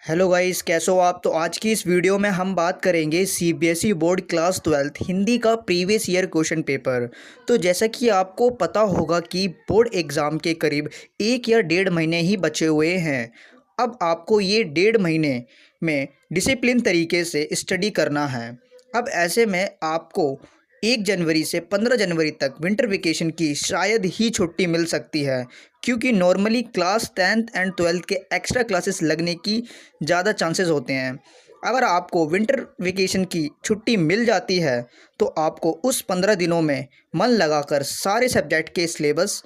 Hello guys, कैसे हो आप। तो आज की इस वीडियो में हम बात करेंगे CBSE board class 12th Hindi का प्रीवियस ईयर क्वेश्चन पेपर। तो जैसा कि आपको पता होगा कि बोर्ड एग्ज़ाम के करीब 1 या 1.5 महीने ही बचे हुए हैं। अब आपको ये 1.5 महीने में डिसिप्लिन तरीके से स्टडी करना है। अब ऐसे में आपको 1 जनवरी से 15 जनवरी तक विंटर वेकेशन की शायद ही छुट्टी मिल सकती है, क्योंकि normally class 10th and 12th के एक्स्ट्रा क्लासेस लगने की ज़्यादा चांसेस होते हैं। अगर आपको विंटर वेकेशन की छुट्टी मिल जाती है तो आपको उस 15 दिनों में मन लगाकर सारे सब्जेक्ट के सिलेबस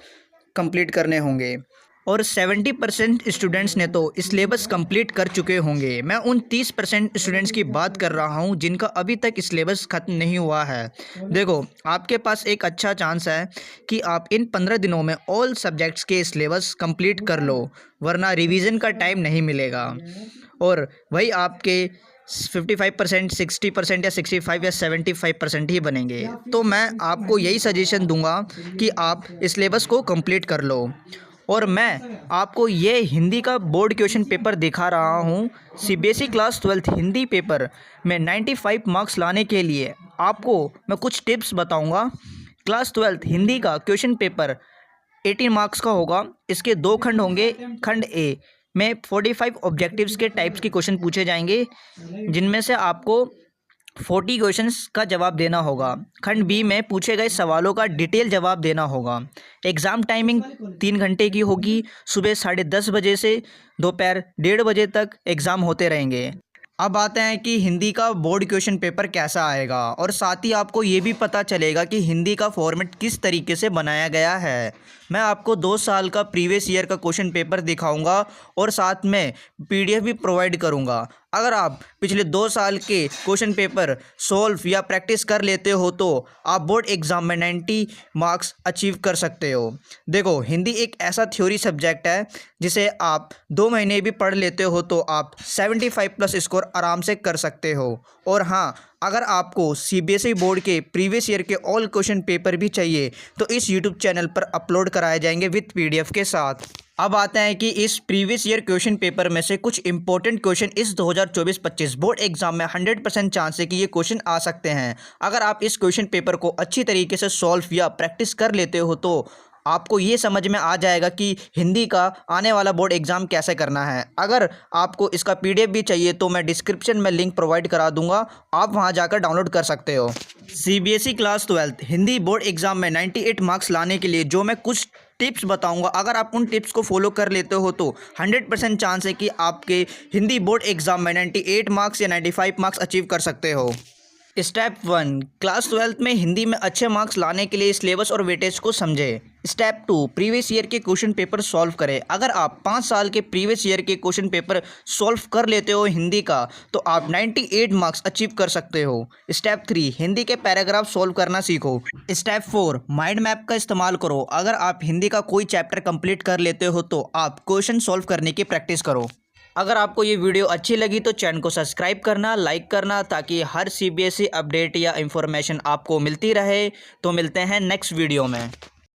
कंप्लीट करने होंगे और 70% स्टूडेंट्स ने तो सिलेबस कंप्लीट कर चुके होंगे। मैं उन 30% स्टूडेंट्स की बात कर रहा हूं जिनका अभी तक सिलेबस ख़त्म नहीं हुआ है। देखो, आपके पास एक अच्छा चांस है कि आप इन 15 दिनों में ऑल सब्जेक्ट्स के सिलेबस कंप्लीट कर लो, वरना रिवीजन का टाइम नहीं मिलेगा और वही आपके 55%, 60% या 65 या 75% ही बनेंगे। तो मैं आपको यही सजेशन दूंगा कि आप सिलेबस को कंप्लीट कर लो। और मैं आपको ये हिंदी का बोर्ड क्वेश्चन पेपर दिखा रहा हूँ। CBSE class 12th Hindi paper में 95 मार्क्स लाने के लिए आपको मैं कुछ टिप्स बताऊँगा। क्लास 12th हिंदी का क्वेश्चन पेपर 18 मार्क्स का होगा। इसके 2 खंड होंगे। खंड ए में 45 ऑब्जेक्टिव्स के टाइप्स के क्वेश्चन पूछे जाएंगे, जिनमें से आपको 40 क्वेश्चंस का जवाब देना होगा। खंड बी में पूछे गए सवालों का डिटेल जवाब देना होगा। एग्ज़ाम टाइमिंग 3 घंटे की होगी। सुबह 10:30 बजे से दोपहर 1:30 बजे तक एग्ज़ाम होते रहेंगे। अब आते हैं कि हिंदी का बोर्ड क्वेश्चन पेपर कैसा आएगा, और साथ ही आपको ये भी पता चलेगा कि हिंदी का फॉर्मेट किस तरीके से बनाया गया है। मैं आपको 2 साल का प्रीवियस ईयर का क्वेश्चन पेपर दिखाऊंगा और साथ में पीडीएफ भी प्रोवाइड करूंगा। अगर आप पिछले 2 साल के क्वेश्चन पेपर सॉल्व या प्रैक्टिस कर लेते हो तो आप बोर्ड एग्ज़ाम में 90 मार्क्स अचीव कर सकते हो। देखो, हिंदी एक ऐसा थ्योरी सब्जेक्ट है जिसे आप 2 महीने भी पढ़ लेते हो तो आप 75+ स्कोर आराम से कर सकते हो। और हाँ, अगर आपको सीबीएसई बोर्ड के प्रीवियस ईयर के ऑल क्वेश्चन पेपर भी चाहिए तो इस यूट्यूब चैनल पर अपलोड कराए जाएंगे विथ पीडीएफ के साथ। अब आते हैं कि इस प्रीवियस ईयर क्वेश्चन पेपर में से कुछ इंपॉर्टेंट क्वेश्चन इस 2024-25 बोर्ड एग्जाम में 100% चांस है कि ये क्वेश्चन आ सकते हैं। अगर आप इस क्वेश्चन पेपर को अच्छी तरीके से सॉल्व या प्रैक्टिस कर लेते हो तो आपको ये समझ में आ जाएगा कि हिंदी का आने वाला बोर्ड एग्ज़ाम कैसे करना है। अगर आपको इसका पीडीएफ भी चाहिए तो मैं डिस्क्रिप्शन में लिंक प्रोवाइड करा दूंगा, आप वहां जाकर डाउनलोड कर सकते हो। CBSE class 12th Hindi board exam में 98 मार्क्स लाने के लिए जो मैं कुछ टिप्स बताऊंगा, अगर आप उन टिप्स को फॉलो कर लेते हो तो 100% चांस है कि आपके हिंदी बोर्ड एग्ज़ाम में 98 मार्क्स या 95 मार्क्स अचीव कर सकते हो। स्टेप 1, क्लास 12th में हिंदी में अच्छे मार्क्स लाने के लिए सिलेबस और वेटेज को समझें। स्टेप 2, प्रीवियस ईयर के क्वेश्चन पेपर सॉल्व करें। अगर आप 5 साल के प्रीवियस ईयर के क्वेश्चन पेपर सॉल्व कर लेते हो हिंदी का तो आप 98 मार्क्स अचीव कर सकते हो। स्टेप 3, हिंदी के पैराग्राफ सॉल्व करना सीखो। स्टेप 4, माइंड मैप का इस्तेमाल करो। अगर आप हिंदी का कोई चैप्टर कंप्लीट कर लेते हो तो आप क्वेश्चन सॉल्व करने की प्रैक्टिस करो। अगर आपको ये वीडियो अच्छी लगी तो चैनल को सब्सक्राइब करना, लाइक करना, ताकि हर सीबीएसई अपडेट या इन्फॉर्मेशन आपको मिलती रहे। तो मिलते हैं नेक्स्ट वीडियो में।